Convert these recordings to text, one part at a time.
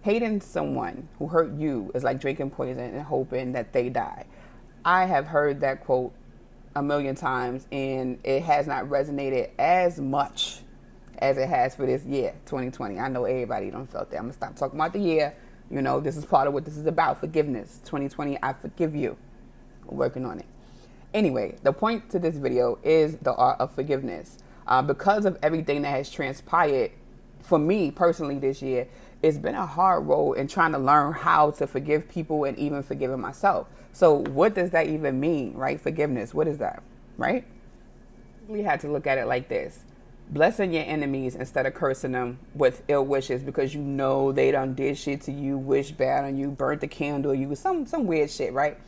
Hating someone who hurt you is like drinking poison and hoping that they die. I have heard that quote a million times, and it has not resonated as much as it has for this year, 2020. I know everybody don't felt that. I'm going to stop talking about the year. You know, this is part of what this is about, forgiveness. 2020, I forgive you. We're working on it. Anyway, the point to this video is the art of forgiveness. Because of everything that has transpired for me personally this year, it's been a hard road in trying to learn how to forgive people and even forgiving myself. So what does that even mean, right? Forgiveness, what is that, right? We had to look at it like this. Blessing your enemies instead of cursing them with ill wishes because you know they done did shit to you, wish bad on you, burnt the candle, you some weird shit, right?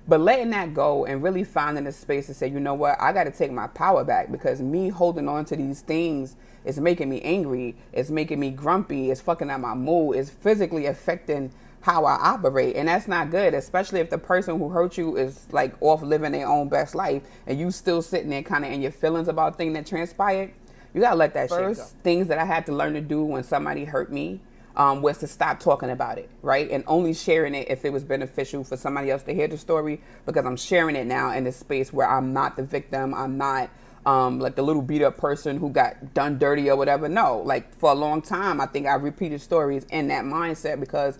But letting that go and really finding a space to say, you know what, I got to take my power back because me holding on to these things is making me angry, it's making me grumpy, it's fucking up my mood, it's physically affecting how I operate. And that's not good, especially if the person who hurt you is like off living their own best life and you still sitting there kind of in your feelings about things that transpired. You got to let that shit go. First things that I had to learn to do when somebody hurt me was to stop talking about it, right? And only sharing it if it was beneficial for somebody else to hear the story, because I'm sharing it now in this space where I'm not the victim. I'm not like the little beat up person who got done dirty or whatever. No, like for a long time, I think I repeated stories in that mindset because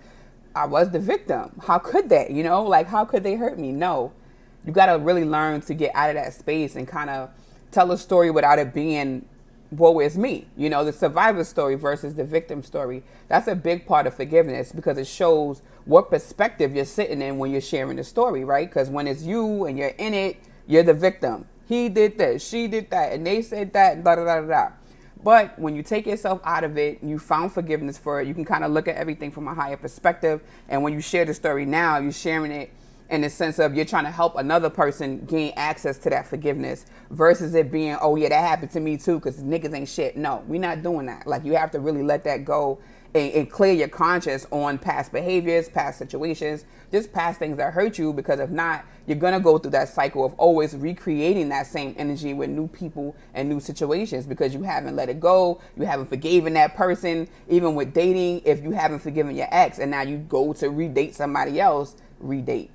I was the victim. How could that, you know, like how could they hurt me? No, you got to really learn to get out of that space and kind of tell a story without it being woe is me, you know, the survivor story versus the victim story. That's a big part of forgiveness because it shows what perspective you're sitting in when you're sharing the story, right? Because when it's you and you're in it, you're the victim. He did this, she did that, and they said that, and da da da da. But when you take yourself out of it, you found forgiveness for it, you can kind of look at everything from a higher perspective. And when you share the story now, you're sharing it in the sense of you're trying to help another person gain access to that forgiveness versus it being, oh yeah, that happened to me too because niggas ain't shit. No, we're not doing that. Like you have to really let that go and clear your conscience on past behaviors, past situations, just past things that hurt you, because if not, you're going to go through that cycle of always recreating that same energy with new people and new situations because you haven't let it go. You haven't forgiven that person. Even with dating, if you haven't forgiven your ex and now you go to redate somebody else, redate.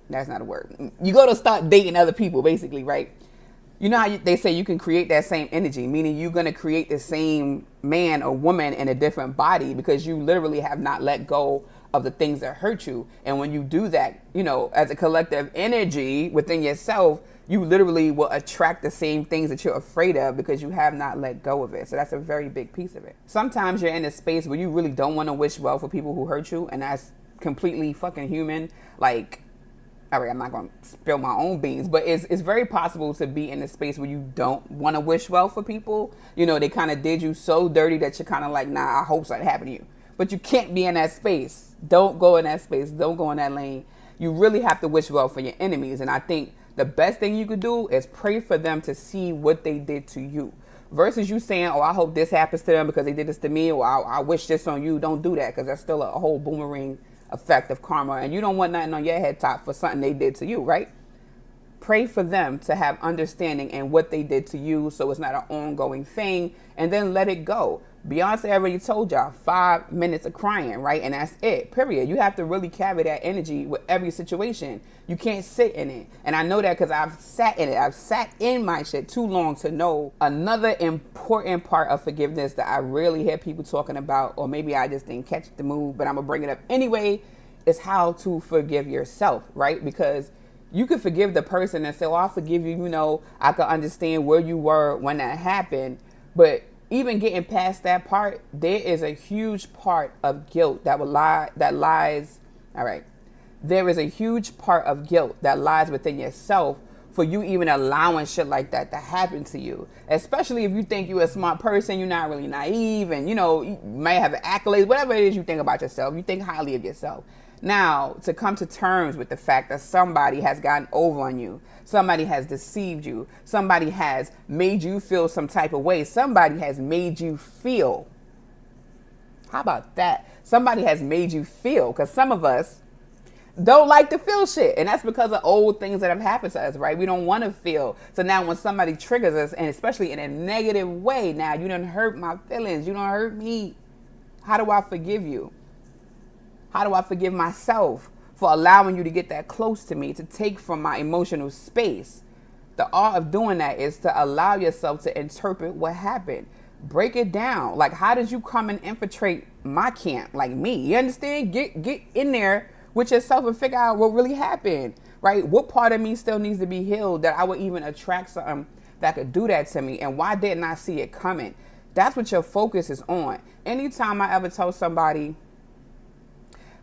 That's not a word. You go to start dating other people, basically, right? You know how they say you can create that same energy, meaning you're going to create the same man or woman in a different body because you literally have not let go of the things that hurt you. And when you do that, you know, as a collective energy within yourself, you literally will attract the same things that you're afraid of because you have not let go of it. So that's a very big piece of it. Sometimes you're in a space where you really don't want to wish well for people who hurt you, and that's completely fucking human. Like, all right, I'm not going to spill my own beans, but it's very possible to be in a space where you don't want to wish well for people. You know, they kind of did you so dirty that you're kind of like, nah, I hope something happened to you. But you can't be in that space. Don't go in that space. Don't go in that lane. You really have to wish well for your enemies. And I think the best thing you could do is pray for them to see what they did to you. Versus you saying, oh, I hope this happens to them because they did this to me, or I wish this on you. Don't do that, because that's still a whole boomerang effect of karma, and you don't want nothing on your head top for something they did to you, right? Pray for them to have understanding in what they did to you so it's not an ongoing thing, and then let it go. Beyonce already told y'all 5 minutes of crying, right? And that's it, period. You have to really carry that energy with every situation. You can't sit in it. And I know that because I've sat in it. I've sat in my shit too long to know. Another important part of forgiveness that I rarely hear people talking about, or maybe I just didn't catch the move, but I'm going to bring it up anyway, is how to forgive yourself, right? Because you could forgive the person and say, well, I'll forgive you, you know, I could understand where you were when that happened. But even getting past that part, there is a huge part of guilt that lies. All right. There is a huge part of guilt that lies within yourself for you even allowing shit like that to happen to you. Especially if you think you're a smart person, you're not really naive, and you know, you may have accolades, whatever it is you think about yourself, you think highly of yourself. Now, to come to terms with the fact that somebody has gotten over on you, somebody has deceived you, somebody has made you feel some type of way, somebody has made you feel. How about that? Somebody has made you feel, because some of us don't like to feel shit, and that's because of old things that have happened to us, right? We don't want to feel. So now when somebody triggers us, and especially in a negative way, now you done hurt my feelings, you done hurt me. How do I forgive you? How do I forgive myself for allowing you to get that close to me, to take from my emotional space? The art of doing that is to allow yourself to interpret what happened. Break it down. Like, how did you come and infiltrate my camp like me? You understand? Get in there with yourself and figure out what really happened, right? What part of me still needs to be healed that I would even attract something that could do that to me? And why didn't I see it coming? That's what your focus is on. Anytime I ever tell somebody,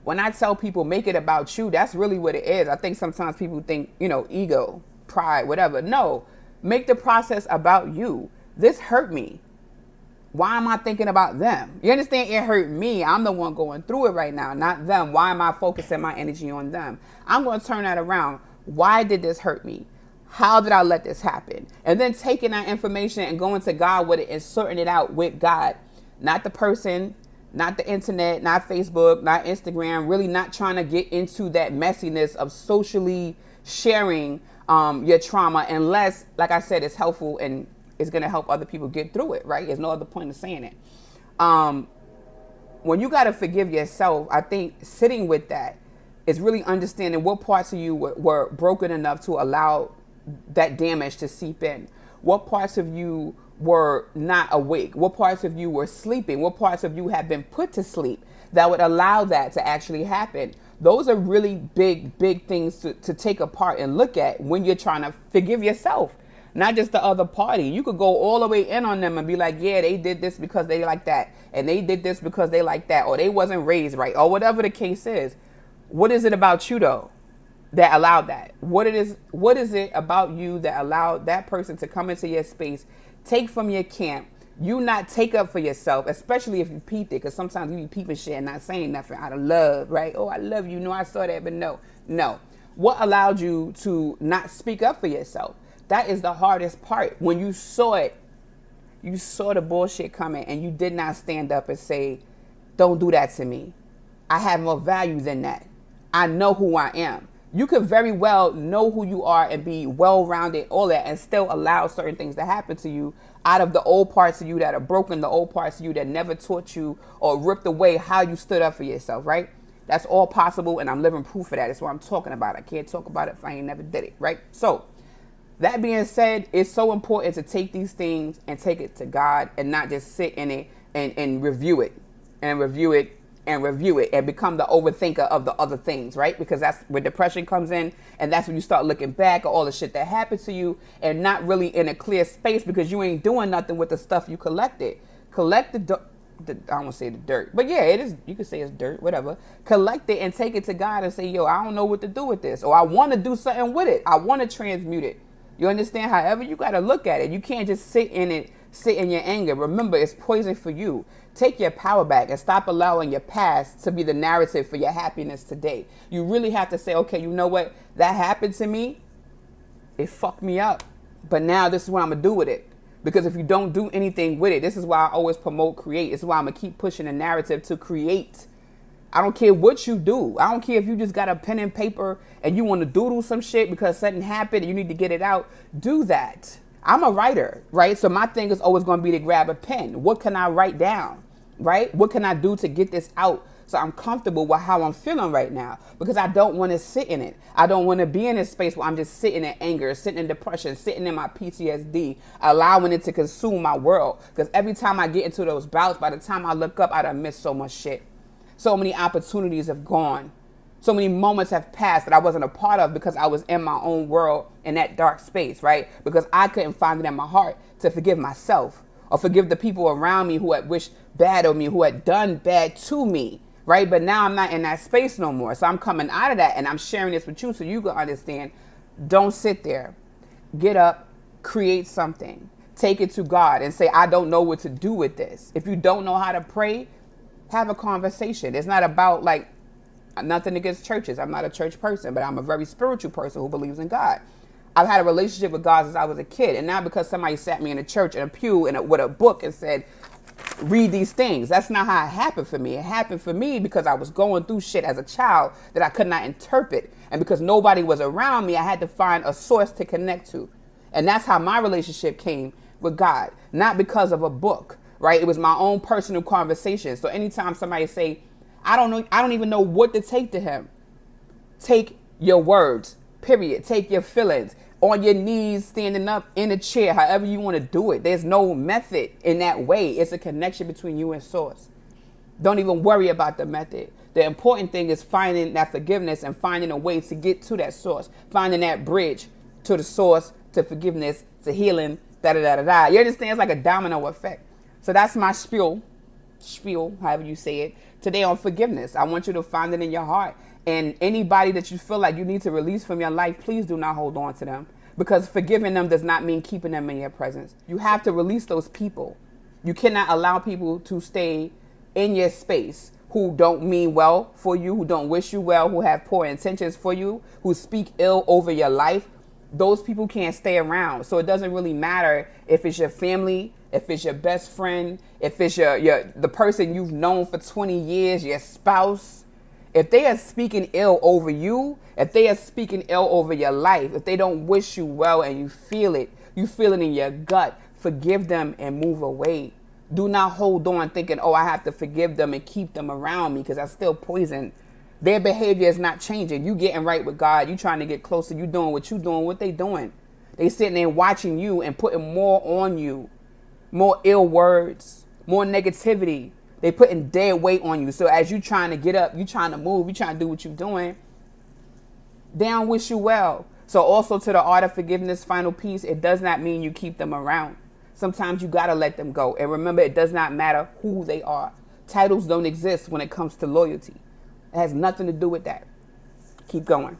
when I tell people make it about you, that's really what it is. I think sometimes people think, ego, pride, whatever. No, make the process about you. This hurt me. Why am I thinking about them? You understand? It hurt me. I'm the one going through it right now, not them. Why am I focusing my energy on them? I'm going to turn that around. Why did this hurt me? How did I let this happen? And then taking that information and going to God with it and sorting it out with God, not the person, not the internet, not Facebook, not Instagram, really not trying to get into that messiness of socially sharing your trauma, unless, like I said, it's helpful and it's going to help other people get through it, right? There's no other point of saying it. When you got to forgive yourself, I think sitting with that is really understanding what parts of you were broken enough to allow that damage to seep in. What parts of you were not awake? What parts of you were sleeping? What parts of you have been put to sleep that would allow that to actually happen? Those are really big things to take apart and look at when you're trying to forgive yourself, not just the other party. You could go all the way in on them and be like, yeah, they did this because they like that, and they did this because they like that, or they wasn't raised right, or whatever the case is. What is it about you, though, that allowed that? What is it about you that allowed that person to come into your space, take from your camp, you not take up for yourself, especially if you peeped it, because sometimes you be peeping shit and not saying nothing out of love, right? Oh, I love you. No, I saw that, but no. What allowed you to not speak up for yourself? That is the hardest part. When you saw it, you saw the bullshit coming and you did not stand up and say, don't do that to me. I have more value than that. I know who I am. You could very well know who you are and be well-rounded, all that, and still allow certain things to happen to you out of the old parts of you that are broken, the old parts of you that never taught you or ripped away how you stood up for yourself, right? That's all possible, and I'm living proof of that. That's what I'm talking about. I can't talk about it if I ain't never did it, right? So that being said, it's so important to take these things and take it to God and not just sit in it and review it and review it and review it and become the overthinker of the other things, right? Because that's where depression comes in, and that's when you start looking back at all the shit that happened to you and not really in a clear space because you ain't doing nothing with the stuff you collected. Collect I don't want to say the dirt, but yeah, it is. You could say it's dirt, whatever. Collect it and take it to God and say, yo, I don't know what to do with this, or I want to do something with it. I want to transmute it. You understand? However, you got to look at it. You can't just sit in it, sit in your anger. Remember, it's poison for you. Take your power back and stop allowing your past to be the narrative for your happiness today. You really have to say, okay, you know what? That happened to me. It fucked me up. But now this is what I'm going to do with it. Because if you don't do anything with it, this is why I always promote create. This is why I'm going to keep pushing the narrative to create. I don't care what you do. I don't care if you just got a pen and paper and you want to doodle some shit because something happened and you need to get it out. Do that. I'm a writer, right? So my thing is always going to be to grab a pen. What can I write down, right? What can I do to get this out so I'm comfortable with how I'm feeling right now? Because I don't want to sit in it. I don't want to be in a space where I'm just sitting in anger, sitting in depression, sitting in my PTSD, allowing it to consume my world. Because every time I get into those bouts, by the time I look up, I done missed so much shit. So many opportunities have gone. So many moments have passed that I wasn't a part of because I was in my own world in that dark space, right? Because I couldn't find it in my heart to forgive myself or forgive the people around me who had wished bad on me, who had done bad to me, right? But now I'm not in that space no more. So I'm coming out of that and I'm sharing this with you so you can understand. Don't sit there. Get up, create something. Take it to God and say, I don't know what to do with this. If you don't know how to pray, have a conversation. It's not about like nothing against churches. I'm not a church person, but I'm a very spiritual person who believes in God. I've had a relationship with God since I was a kid. And now because somebody sat me in a church in a pew and with a book and said, read these things. That's not how it happened for me. It happened for me because I was going through shit as a child that I could not interpret. And because nobody was around me, I had to find a source to connect to. And that's how my relationship came with God. Not because of a book, right? It was my own personal conversation. So anytime somebody say, I don't know. I don't even know what to take to him. Take your words, period. Take your feelings on your knees, standing up in a chair, however you want to do it. There's no method in that way. It's a connection between you and source. Don't even worry about the method. The important thing is finding that forgiveness and finding a way to get to that source, finding that bridge to the source, to forgiveness, to healing, da-da-da-da-da. You understand? It's like a domino effect. So that's my spiel, however you say it, today on forgiveness. I want you to find it in your heart. And anybody that you feel like you need to release from your life, please do not hold on to them, because forgiving them does not mean keeping them in your presence. You have to release those people. You cannot allow people to stay in your space who don't mean well for you, who don't wish you well, who have poor intentions for you, who speak ill over your life. Those people can't stay around. So it doesn't really matter if it's your family, if it's your best friend, if it's the person you've known for 20 years, your spouse. If they are speaking ill over you, if they are speaking ill over your life, if they don't wish you well and you feel it in your gut, forgive them and move away. Do not hold on thinking, oh, I have to forgive them and keep them around me because that's still poison. Their behavior is not changing. You getting right with God. You trying to get closer. You doing what they doing. They sitting there watching you and putting more on you, more ill words, more negativity. They putting dead weight on you. So as you trying to get up, you trying to move, you trying to do what you're doing, they don't wish you well. So also to the art of forgiveness, final piece, it does not mean you keep them around. Sometimes you got to let them go. And remember, it does not matter who they are. Titles don't exist when it comes to loyalty. It has nothing to do with that. Keep going.